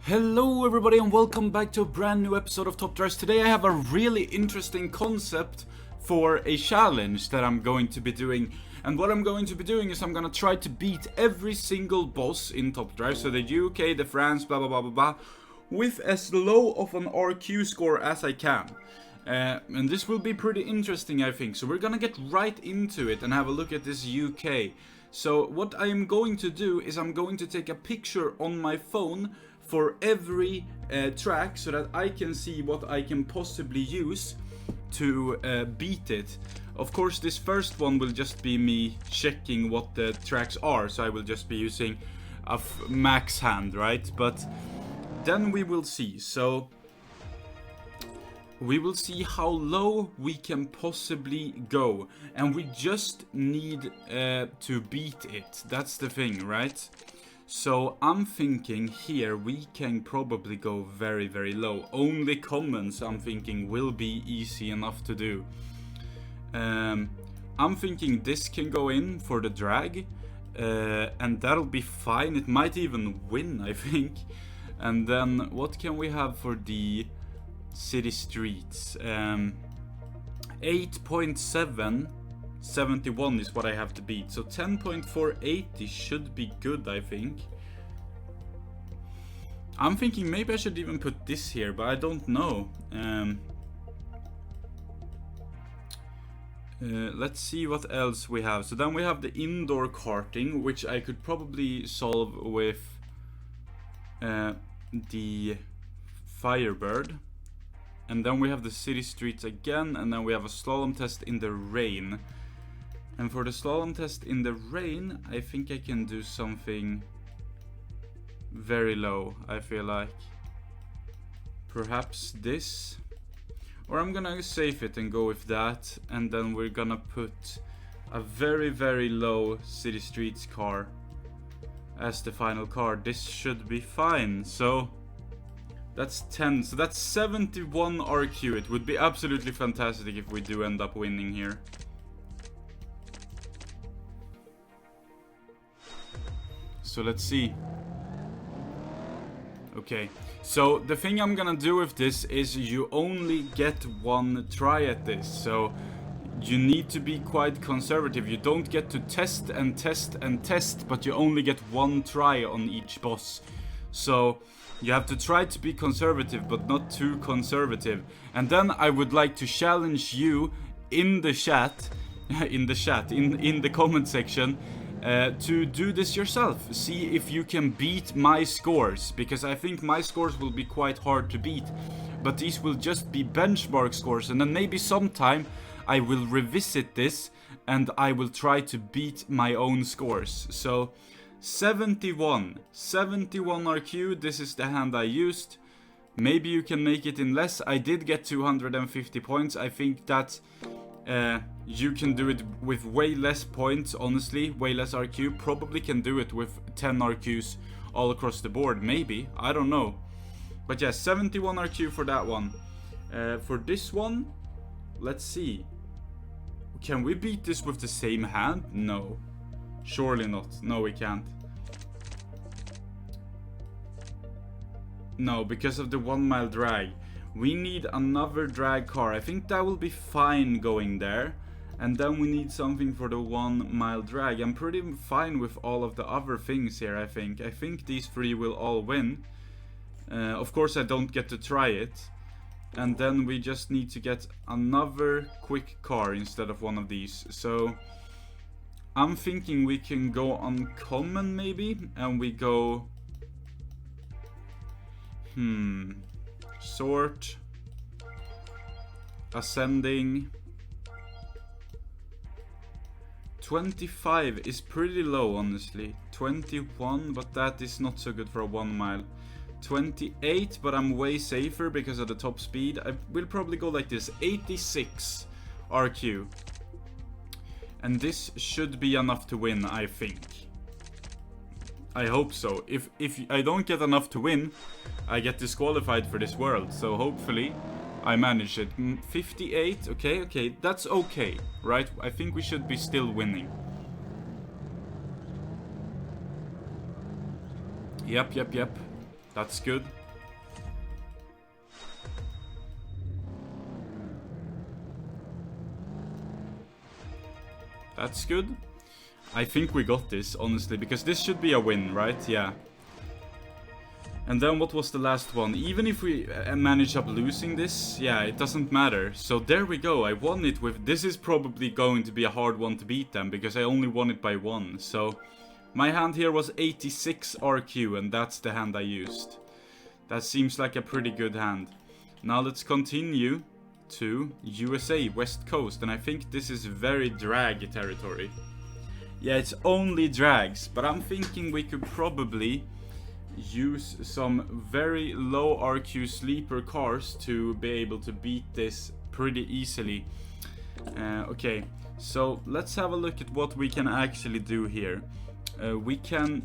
Hello everybody and welcome back to a brand new episode of Top Drives. Today I have a really interesting concept for a challenge that I'm going to be doing. And what I'm going to be doing is I'm going to try to beat every single boss in Top Drive. So the UK, the France, blah blah blah blah blah, with as low of an RQ score as I can. And this will be pretty interesting, I think. So we're gonna get right into it and have a look at this UK. So what I am going to do is I'm going to take a picture on my phone for every track so that I can see what I can possibly use to beat it. Of course, this first one will just be me checking what the tracks are, so I will just be using a max hand, right? But then we will see. So we will see how low we can possibly go, and we just need to beat it. That's the thing, right? So I'm thinking here we can probably go very, very low. Only commons I'm thinking will be easy enough to do. I'm thinking this can go in for the drag, and that'll be fine. It might even win, I think. And then what can we have for the city streets? 8.771 is what I have to beat, so 10.480 should be good, I think. I'm thinking maybe I should even put this here, but I don't know. Let's see what else we have. So then we have the indoor karting, which I could probably solve with the Firebird. And then we have the city streets again, and then we have a slalom test in the rain. And for the slalom test in the rain, I think I can do something very low, I feel like. Perhaps this. Or I'm gonna save it and go with that, and then we're gonna put a very, very low city streets car as the final car. This should be fine. So that's 10, so that's 71 RQ. It would be absolutely fantastic if we do end up winning here. So let's see. Okay, so the thing I'm gonna do with this is you only get one try at this. So you need to be quite conservative. You don't get to test and test and test, but you only get one try on each boss. So you have to try to be conservative, but not too conservative. And then I would like to challenge you in the chat, in the comment section, to do this yourself. See if you can beat my scores, because I think my scores will be quite hard to beat. But these will just be benchmark scores, and then maybe sometime I will revisit this and I will try to beat my own scores. So 71 RQ, this is the hand I used. Maybe you can make it in less. I did get 250 points. I think that you can do it with way less points, honestly, way less RQ. Probably can do it with 10 RQs all across the board, maybe, I don't know. But yeah, 71 RQ for that one. For this one, let's see. Can we beat this with the same hand? No. Surely not. No, we can't. No, because of the 1 mile drag. We need another drag car. I think that will be fine going there. And then we need something for the 1 mile drag. I'm pretty fine with all of the other things here, I think. I think these three will all win. Of course, I don't get to try it. And then we just need to get another quick car instead of one of these. So I'm thinking we can go uncommon maybe, and we go sort, ascending. 25 is pretty low, honestly. 21, but that is not so good for a 1 mile. 28, but I'm way safer because of the top speed. I will probably go like this, 86 RQ. And this should be enough to win, I think. I hope so. If I don't get enough to win, I get disqualified for this world. So hopefully I manage it. 58, okay, that's okay, right? I think we should be still winning. Yep. That's good. That's good. I think we got this, honestly, because this should be a win, right? Yeah. And then what was the last one? Even if we manage up losing this, yeah, it doesn't matter. So there we go, I won it with... This is probably going to be a hard one to beat them, because I only won it by 1. So my hand here was 86 RQ, and that's the hand I used. That seems like a pretty good hand. Now let's continue to USA, West Coast, and I think this is very drag territory. Yeah, it's only drags, but I'm thinking we could probably use some very low RQ sleeper cars to be able to beat this pretty easily. Okay, so let's have a look at what we can actually do here. We can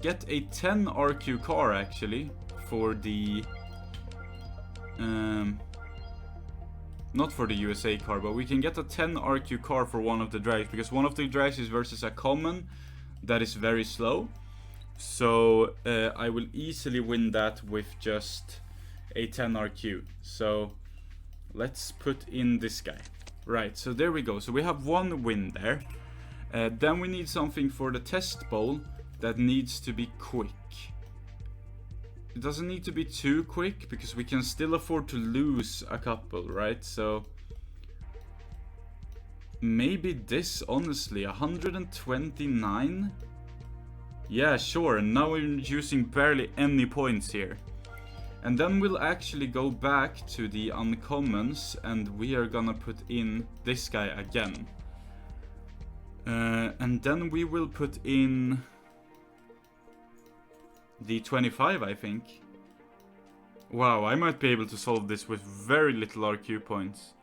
get a 10 RQ car actually for the not for the USA car, but we can get a 10 RQ car for one of the drags, because one of the drags is versus a common that is very slow. So I will easily win that with just a 10 RQ. So let's put in this guy. Right, so there we go. So we have one win there. Then we need something for the test bowl that needs to be quick. It doesn't need to be too quick, because we can still afford to lose a couple, right? So maybe this, honestly, 129? Yeah, sure, and now we're using barely any points here. And then we'll actually go back to the uncommons, and we are gonna put in this guy again. And then we will put in the 25, I think. Wow, I might be able to solve this with very little RQ points.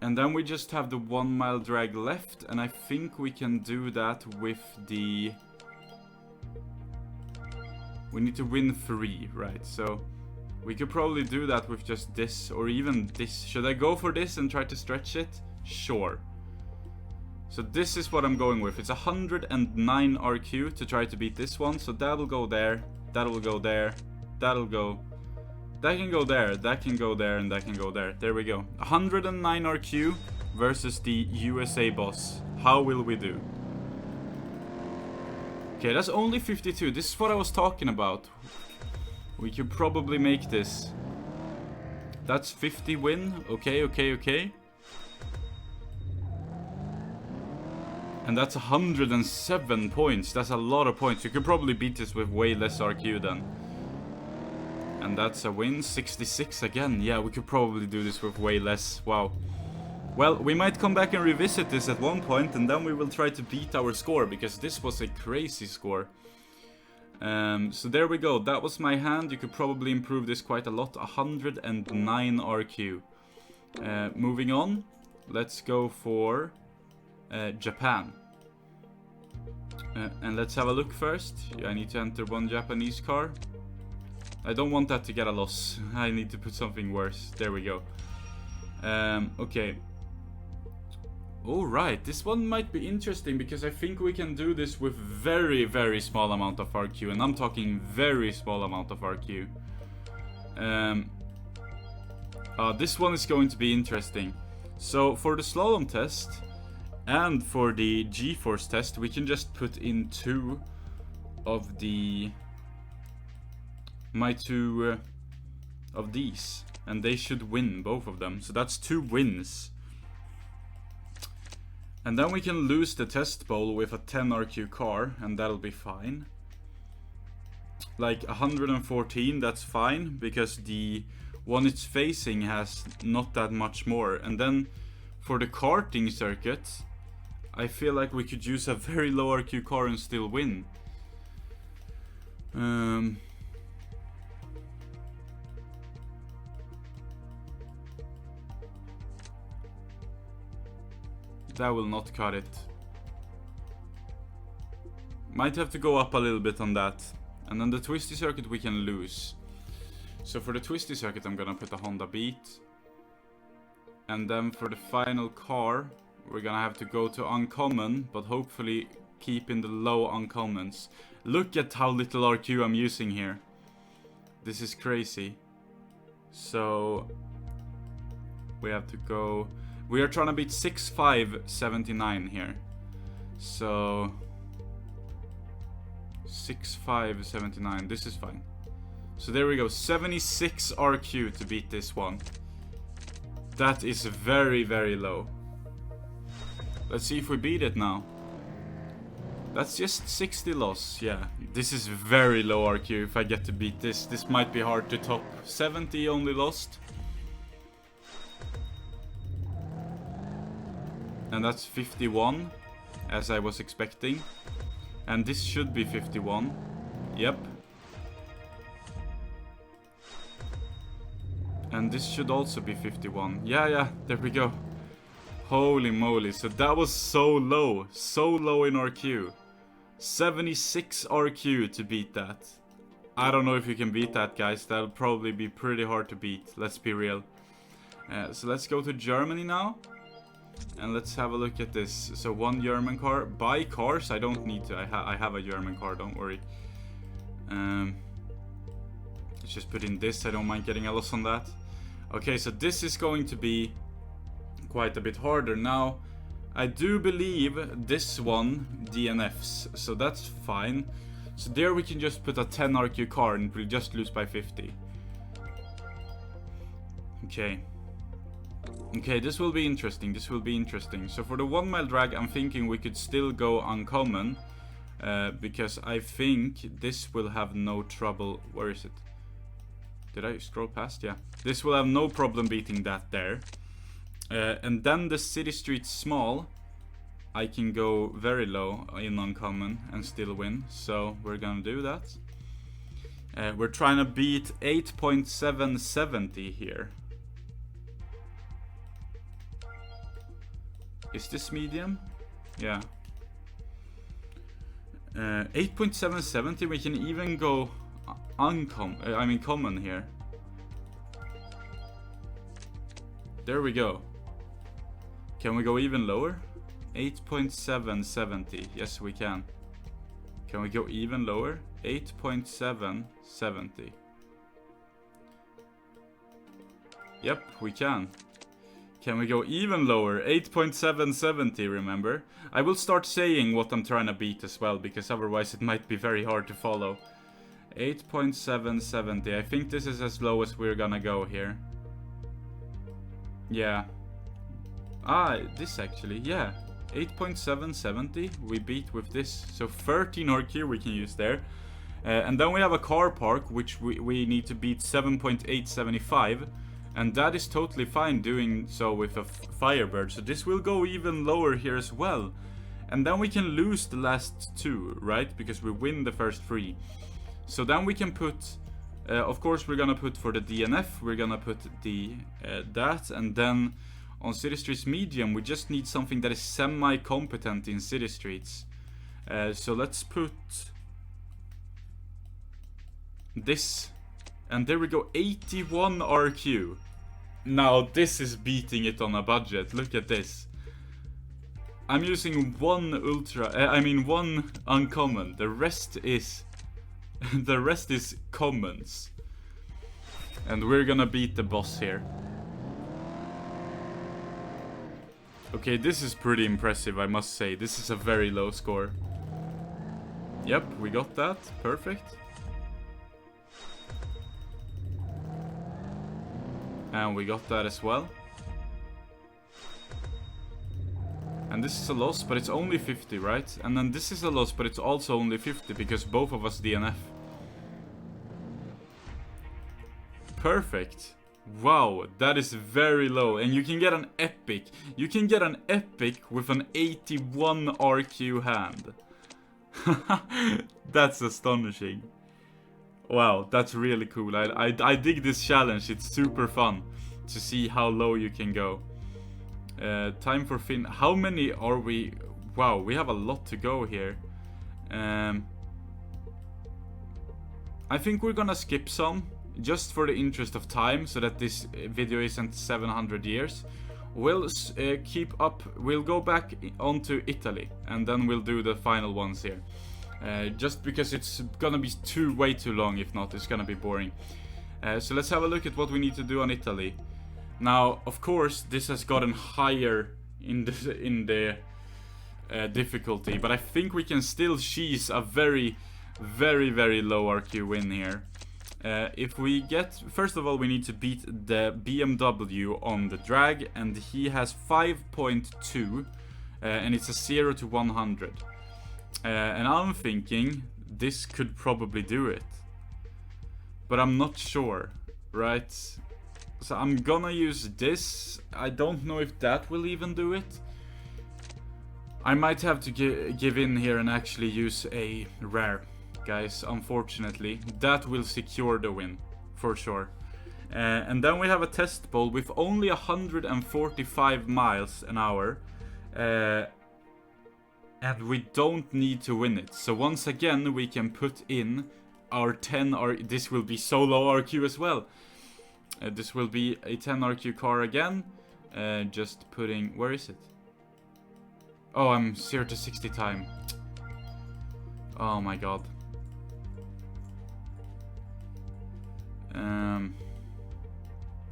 And then we just have the 1 mile drag left, and I think we can do that with the... We need to win 3, right? So we could probably do that with just this, or even this. Should I go for this and try to stretch it? Sure. So this is what I'm going with. It's 109 RQ to try to beat this one. So that'll go there, that'll go there, that'll go... That can go there, that can go there, and that can go there. There we go. 109 RQ versus the USA boss. How will we do? Okay, that's only 52. This is what I was talking about. We could probably make this. That's 50 win. Okay, okay, okay. And that's 107 points. That's a lot of points. You could probably beat this with way less RQ then. And that's a win. 66 again. Yeah, we could probably do this with way less. Wow. Well, we might come back and revisit this at one point, and then we will try to beat our score, because this was a crazy score. So there we go. That was my hand. You could probably improve this quite a lot. 109 RQ. Moving on. Let's go for Japan. And let's have a look first. I need to enter one Japanese car. I don't want that to get a loss. I need to put something worse. There we go. Okay. Alright, this one might be interesting, because I think we can do this with very, very small amount of RQ. And I'm talking very small amount of RQ. This one is going to be interesting. So for the slalom test and for the G-force test, we can just put in 2 of the... my 2 of these. And they should win, both of them. So that's 2 wins. And then we can lose the test bowl with a 10 RQ car, and that'll be fine. Like 114, that's fine, because the one it's facing has not that much more. And then for the karting circuit, I feel like we could use a very low RQ car and still win. That will not cut it. Might have to go up a little bit on that. And then the twisty circuit we can lose. So for the twisty circuit I'm gonna put a Honda Beat. And then for the final car we're gonna have to go to uncommon, but hopefully keeping the low uncommons. Look at how little RQ I'm using here. This is crazy. So we have to go. We are trying to beat 6579 here. So 6579. This is fine. So there we go. 76 RQ to beat this one. That is very, very low. Let's see if we beat it now. That's just 60 loss. Yeah, this is very low RQ if I get to beat this. This might be hard to top. 70 only lost. And that's 51, as I was expecting. And this should be 51. Yep. And this should also be 51. Yeah, there we go. Holy moly, so that was so low in RQ. 76 RQ to beat that. I don't know if you can beat that, guys. That'll probably be pretty hard to beat, let's be real. So let's go to Germany now. And let's have a look at this. So 1 German car. Buy cars, I don't need to. I have a German car, don't worry. Let's just put in this, I don't mind getting a loss on that. Okay, so this is going to be quite a bit harder. Now, I do believe this one DNFs, so that's fine. So there we can just put a 10 RQ car and we'll just lose by 50. Okay, this will be interesting, So for the 1 mile drag, I'm thinking we could still go uncommon. Because I think this will have no trouble. Where is it? Did I scroll past? Yeah. This will have no problem beating that there. And then the city street small, I can go very low in uncommon and still win. So we're gonna do that. We're trying to beat 8.770 here. Is this medium? Yeah. 8.770, we can even go common here. There we go. Can we go even lower? 8.770. Yes, we can. Can we go even lower? 8.770. Yep, we can. Can we go even lower? 8.770, remember? I will start saying what I'm trying to beat as well, because otherwise it might be very hard to follow. 8.770. I think this is as low as we're gonna go here. Yeah. This actually, yeah. 8.770 we beat with this. So 13 RQ we can use there. And then we have a car park, which we need to beat 7.875. And that is totally fine doing so with a Firebird. So this will go even lower here as well. And then we can lose the last 2, right? Because we win the first 3. So then we can put, of course we're gonna put for the DNF, we're gonna put the that. And then on City Streets Medium, we just need something that is semi-competent in City Streets. So let's put this. And there we go, 81 RQ. Now this is beating it on a budget. Look at this. I'm using one one uncommon. The rest is commons. And we're gonna beat the boss here. Okay, this is pretty impressive, I must say. This is a very low score. Yep, we got that. Perfect. And we got that as well. And this is a loss, but it's only 50, right? And then this is a loss, but it's also only 50 because both of us DNF. Perfect. Wow, that is very low. And you can get an epic. You can get an epic with an 81 RQ hand. That's astonishing. Wow, that's really cool. I dig this challenge. It's super fun to see how low you can go. Time for Finn. How many are we? Wow, we have a lot to go here. I think we're gonna skip some, just for the interest of time, so that this video isn't 700 years. we'll keep up. We'll go back onto Italy, and then we'll do the final ones here. Just because it's gonna be way too long. If not, it's gonna be boring. So let's have a look at what we need to do on Italy. Now, of course, this has gotten higher in the difficulty, but I think we can still cheese a very, very, very low RQ win here. If we get, first of all, we need to beat the BMW on the drag, and he has 5.2, and it's a 0 to 100. And I'm thinking this could probably do it, but I'm not sure, right? So I'm gonna use this. I don't know if that will even do it. I might have to give in here and actually use a rare, guys, unfortunately. That will secure the win, for sure. And then we have a test bowl with only 145 miles an hour. And we don't need to win it. So once again, we can put in our 10 this will be so low RQ as well. This will be a 10 RQ car again. Just putting, where is it? Oh, I'm 0 to 60 time. Oh my god.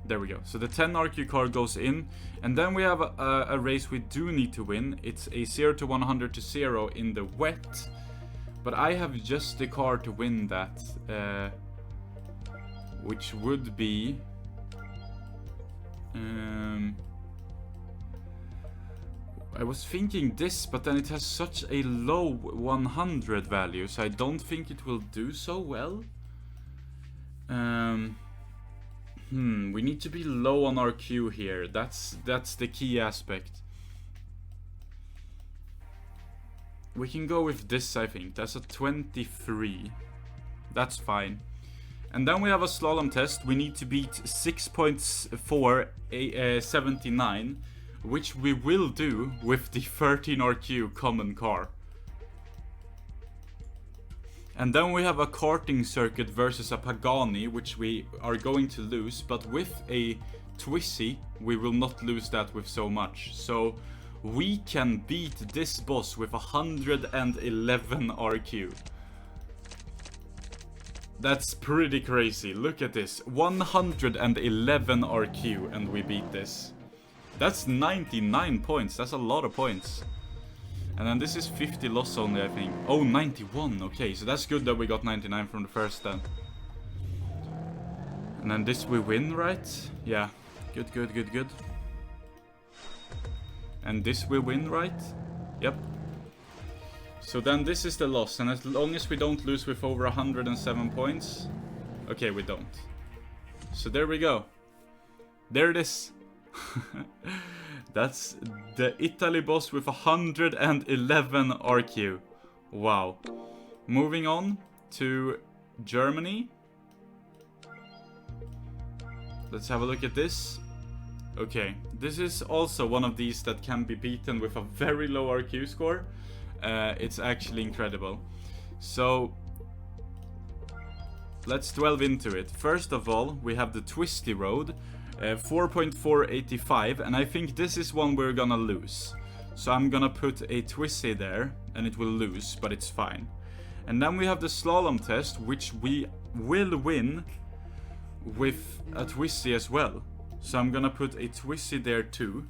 There we go. So the 10 RQ car goes in, and then we have a race we do need to win. It's a 0 to 100 to 0 in the wet, but I have just the car to win that, which would be I was thinking this, but then it has such a low 100 value, so I don't think it will do so well. We need to be low on our Q here. That's the key aspect. We can go with this, I think. That's a 23. That's fine. And then we have a slalom test. We need to beat 6.479, which we will do with the 13 RQ common car. And then we have a karting circuit versus a Pagani, which we are going to lose, but with a Twisty, we will not lose that with so much. So we can beat this boss with 111 RQ. That's pretty crazy. Look at this. 111 RQ and we beat this. That's 99 points. That's a lot of points. And then this is 50 loss only, I think. Oh, 91. Okay, so that's good that we got 99 from the first then. And then this we win, right? Yeah. Good, good, good, good. And this we win, right? Yep. So then this is the loss. And as long as we don't lose with over 107 points... Okay, we don't. So there we go. There it is. That's the Italy boss with 111 RQ. Wow. Moving on to Germany. Let's have a look at this. Okay, this is also one of these that can be beaten with a very low RQ score. It's actually incredible. So let's delve into it. First of all, we have the Twisty Road. 4.485, and I think this is one we're gonna lose. So I'm gonna put a Twisty there, and it will lose, but it's fine. And then we have the slalom test, which we will win with a Twisty as well. So I'm gonna put a Twisty there too.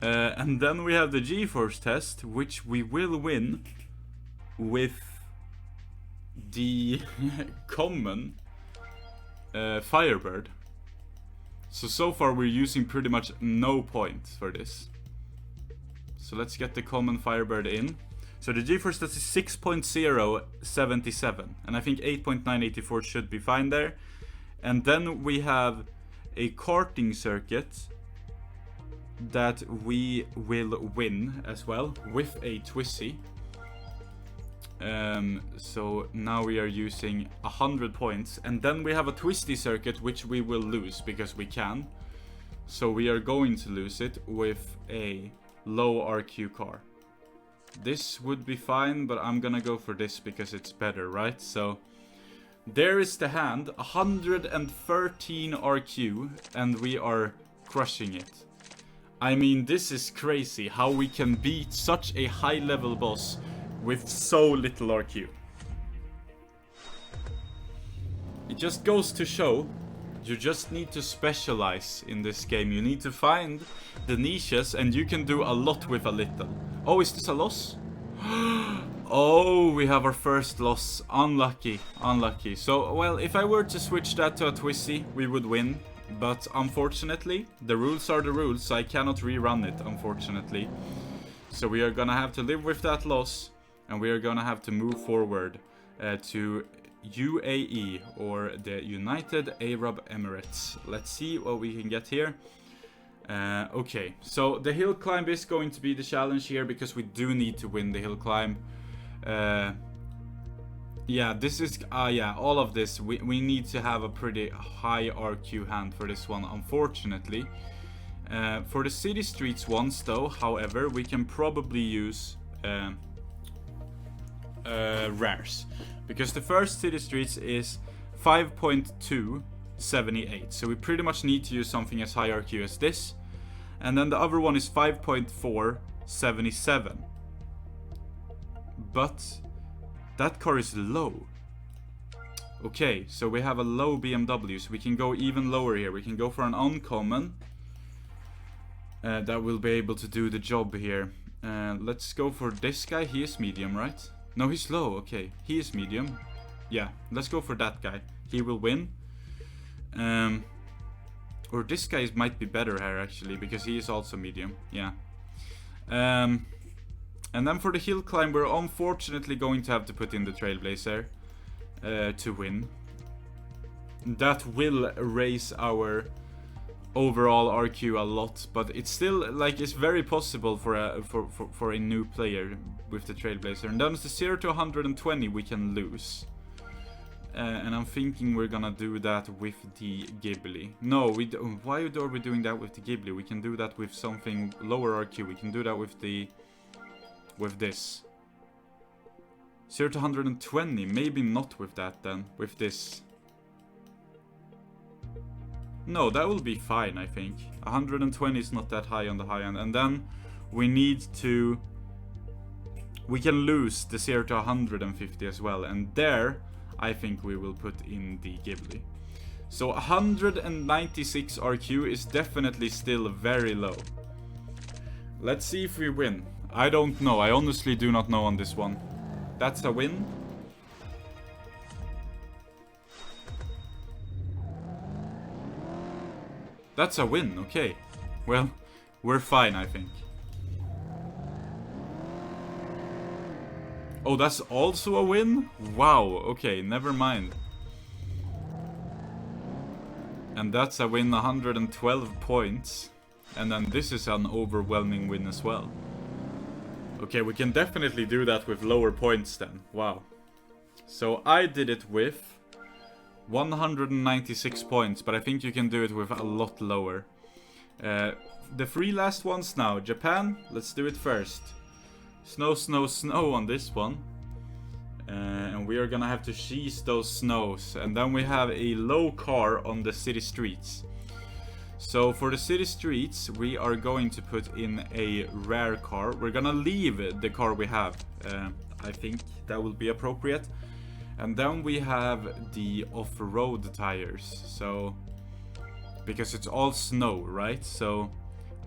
And then we have the G-force test, which we will win with the common Firebird. So far we're using pretty much no points for this. So let's get the common Firebird in. So the G-force test is 6.077, and I think 8.984 should be fine there. And then we have a karting circuit that we will win as well with a Twisty. So now we are using 100 points, and then we have a Twisty circuit which we will lose because we can. So we are going to lose it with a low RQ car. This would be fine, but I'm gonna go for this because it's better, right? So there is the hand, 113 RQ, and we are crushing it. I mean, this is crazy how we can beat such a high level boss with so little RQ. It just goes to show, you just need to specialize in this game. You need to find the niches and you can do a lot with a little. Oh, is this a loss? Oh, we have our first loss. Unlucky, unlucky. So, well, if I were to switch that to a Twisty, we would win. But unfortunately, the rules are the rules, so I cannot rerun it, unfortunately. So we are gonna have to live with that loss, and we are gonna have to move forward to UAE, or the United Arab Emirates. Let's see what we can get here. Okay, so the hill climb is going to be the challenge here, because we do need to win the hill climb. Yeah, this is, yeah, all of this, we need to have a pretty high RQ hand for this one, unfortunately. For the city streets ones, though, however, we can probably use rares. Because the first city streets is 5.278, so we pretty much need to use something as high RQ as this. And then the other one is 5.477. But that car is low. Okay, so we have a low BMW, so we can go even lower here. We can go for an uncommon. That will be able to do the job here. Let's go for this guy. He is medium, right? No, he's low. Okay, he is medium. Yeah, let's go for that guy. He will win. Or this guy might be better here, actually, because he is also medium. Yeah. And then for the hill climb, we're unfortunately going to have to put in the Trailblazer to win. That will raise our overall RQ a lot, but it's still, like, it's very possible for a new player with the Trailblazer. And then it's the 0 to 120 we can lose. And I'm thinking we're gonna do that with the Ghibli. No, we don't. Why are we doing that with the Ghibli? We can do that with something lower RQ. We can do that with the... with this. 0 to 120. Maybe not with that then. With this. No, that will be fine, I think. 120 is not that high on the high end. And then we need to... we can lose the 0 to 150 as well. And there, I think we will put in the Ghibli. So 196 RQ is definitely still very low. Let's see if we win. I don't know. I honestly do not know on this one. That's a win. That's a win, okay. Well, we're fine, I think. Oh, that's also a win? Wow, okay, never mind. And that's a win, 112 points. And then this is an overwhelming win as well. Okay, we can definitely do that with lower points then. Wow. So I did it with 196 points, but I think you can do it with a lot lower. The three last ones now. Japan, let's do it first. Snow, snow, snow on this one. And we are gonna have to cheese those snows. And then we have a low car on the city streets. So for the city streets, we are going to put in a rare car. We're gonna leave the car we have. I think that will be appropriate. And then we have the off-road tires. So, because it's all snow, right? So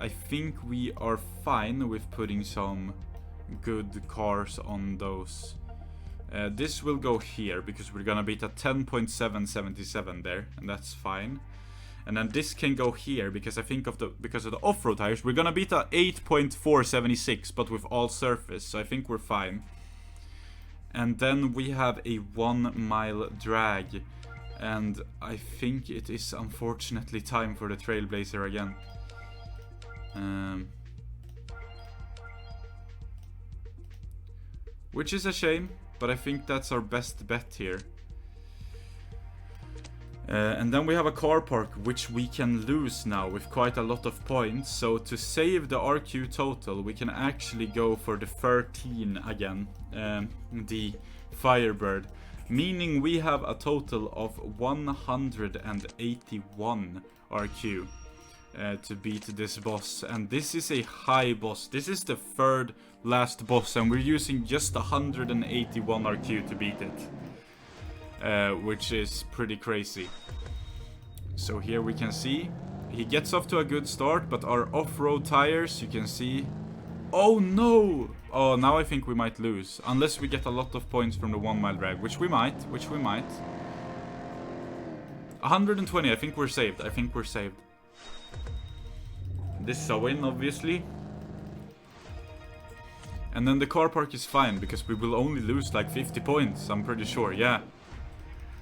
I think we are fine with putting some good cars on those. This will go here because we're gonna beat a 10.777 there, and that's fine. And then this can go here because I think because of the off-road tires, we're gonna beat a 8.476, but with all surface, so I think we're fine. And then we have a 1 mile drag, and I think it is unfortunately time for the Trailblazer again. Which is a shame, but I think that's our best bet here. And then we have a car park, which we can lose now with quite a lot of points. So to save the RQ total, we can actually go for the 13 again, the Firebird. Meaning we have a total of 181 RQ. to beat this boss. And this is a high boss. This is the third last boss, and we're using just 181 RQ to beat it, which is pretty crazy. So here we can see he gets off to a good start, but our off-road tires, you can see. Oh no! Oh, now I think we might lose, unless we get a lot of points from the 1 mile drag, which we might. 120, I think we're saved. This is a win, obviously. And then the car park is fine, because we will only lose like 50 points, I'm pretty sure, yeah.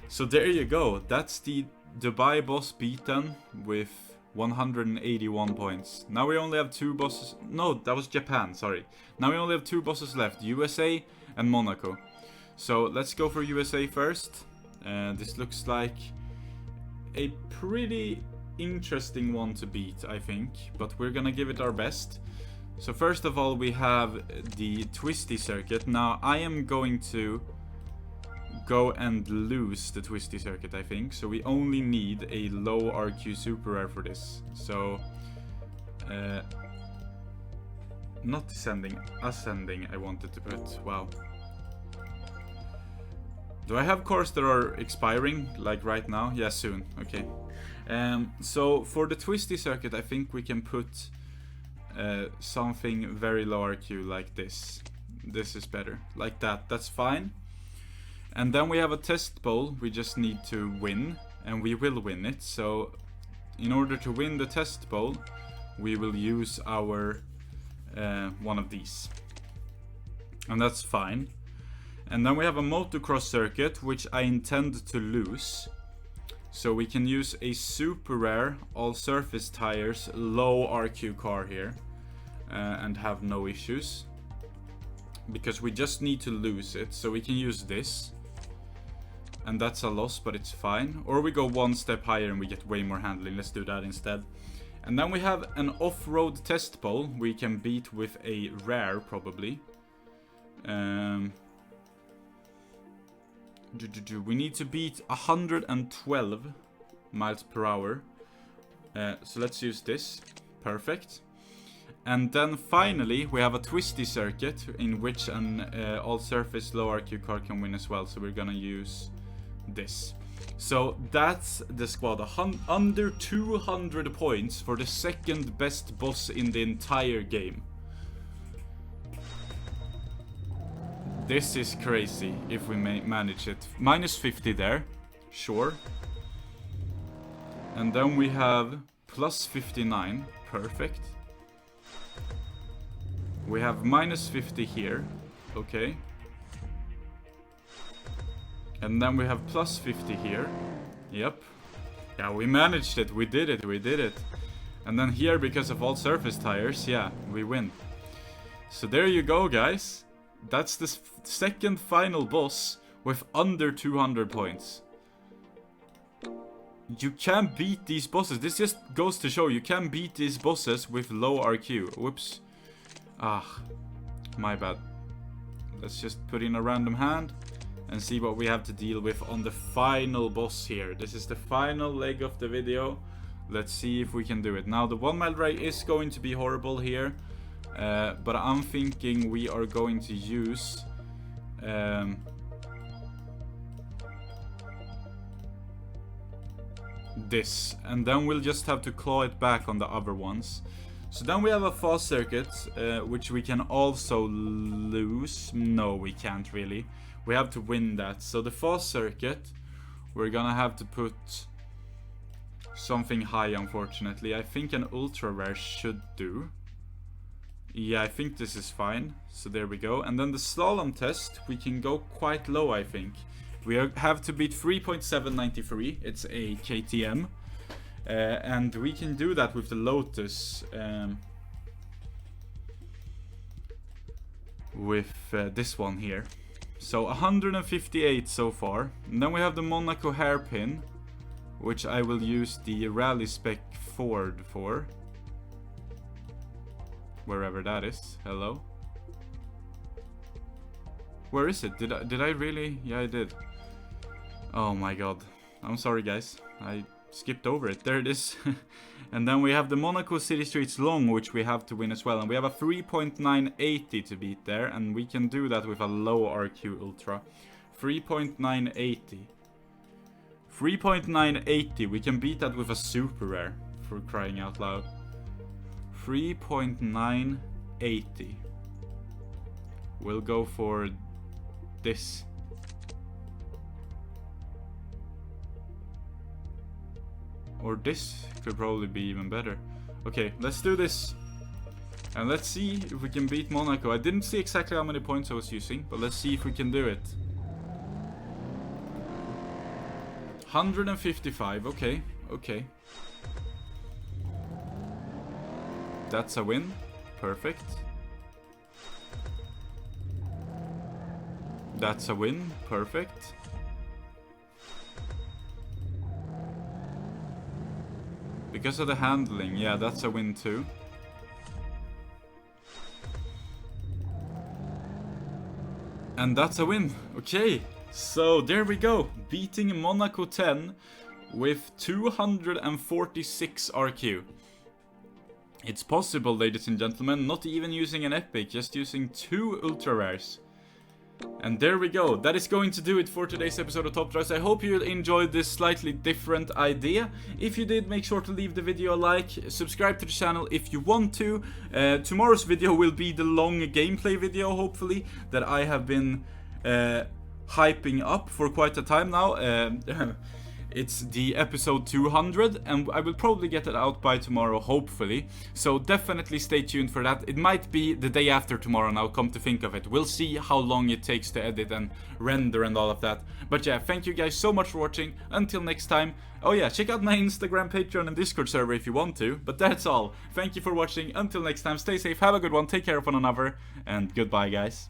So there you go, that's the Dubai boss beaten with 181 points. Now we only have 2 bosses. No, that was Japan, sorry. Now we only have 2 bosses left, USA and Monaco. So let's go for USA first. This looks like a pretty interesting one to beat, I think, but we're gonna give it our best. So first of all, we have the twisty circuit. Now I am going to go and lose the twisty circuit, I think. So we only need a low RQ super rare for this. So not descending, ascending I wanted to put. Wow. Do I have cars that are expiring like right now? Yeah, soon. Okay. So for the twisty circuit, I think we can put something very low RQ like this. This is better. Like that. That's fine. And then we have a test bowl. We just need to win, and we will win it. So in order to win the test bowl, we will use our one of these, and that's fine. And then we have a motocross circuit, which I intend to lose. So we can use a super rare all surface tires low RQ car here and have no issues, because we just need to lose it. So we can use this, and that's a loss, but it's fine. Or we go one step higher and we get way more handling. Let's do that instead. And then we have an off-road test bowl we can beat with a rare, probably. We need to beat 112 miles per hour. So let's use this. Perfect. And then finally we have a twisty circuit in which an all-surface low RQ car can win as well. So we're gonna use this. So that's the squad. Under 200 points for the second best boss in the entire game. This is crazy if we manage it. Minus 50 there, sure. And then we have plus 59, perfect. We have minus 50 here, okay. And then we have plus 50 here, yep. Yeah, we managed it, we did it. And then here, because of all surface tires, yeah, we win. So there you go, guys. That's the second final boss with under 200 points. You can beat these bosses. This just goes to show you can beat these bosses with low RQ. Whoops. Ah, my bad. Let's just put in a random hand and see what we have to deal with on the final boss here. This is the final leg of the video. Let's see if we can do it. Now, the 1 mile ray is going to be horrible here. But I'm thinking we are going to use this, and then we'll just have to claw it back on the other ones. So then we have a fast circuit, which we can also lose. No, we can't really. We have to win that. So the fast circuit, we're gonna have to put something high, unfortunately. I think an ultra rare should do. Yeah, I think this is fine. So there we go. And then the slalom test, we can go quite low, I think. We have to beat 3.793. It's a KTM. And we can do that with the Lotus. With this one here. So 158 so far. And then we have the Monaco hairpin, which I will use the rally spec Ford for. Wherever that is. Hello. Where is it? Did I really? Yeah, I did. Oh my god. I'm sorry, guys. I skipped over it. There it is. And then we have the Monaco City Streets Long, which we have to win as well. And we have a 3.980 to beat there. And we can do that with a low RQ Ultra. 3.980. 3.980. We can beat that with a super rare, for crying out loud. 3.980. We'll go for this. Or this could probably be even better. Okay, let's do this. And let's see if we can beat Monaco. I didn't see exactly how many points I was using, but let's see if we can do it. 155, okay, okay. That's a win. Perfect. That's a win. Perfect. Because of the handling, yeah, that's a win too. And that's a win. Okay, so there we go. Beating Monaco 10 with 246 RQ. It's possible, ladies and gentlemen, not even using an epic, just using 2 ultra rares. And there we go. That is going to do it for today's episode of Top Drives. I hope you enjoyed this slightly different idea. If you did, make sure to leave the video a like, subscribe to the channel if you want to. Tomorrow's video will be the long gameplay video, hopefully, that I have been hyping up for quite a time now. It's the episode 200, and I will probably get it out by tomorrow, hopefully. So definitely stay tuned for that. It might be the day after tomorrow now, come to think of it. We'll see how long it takes to edit and render and all of that. But yeah, thank you guys so much for watching. Until next time. Oh yeah, check out my Instagram, Patreon, and Discord server if you want to. But that's all. Thank you for watching. Until next time, stay safe, have a good one, take care of one another, and goodbye, guys.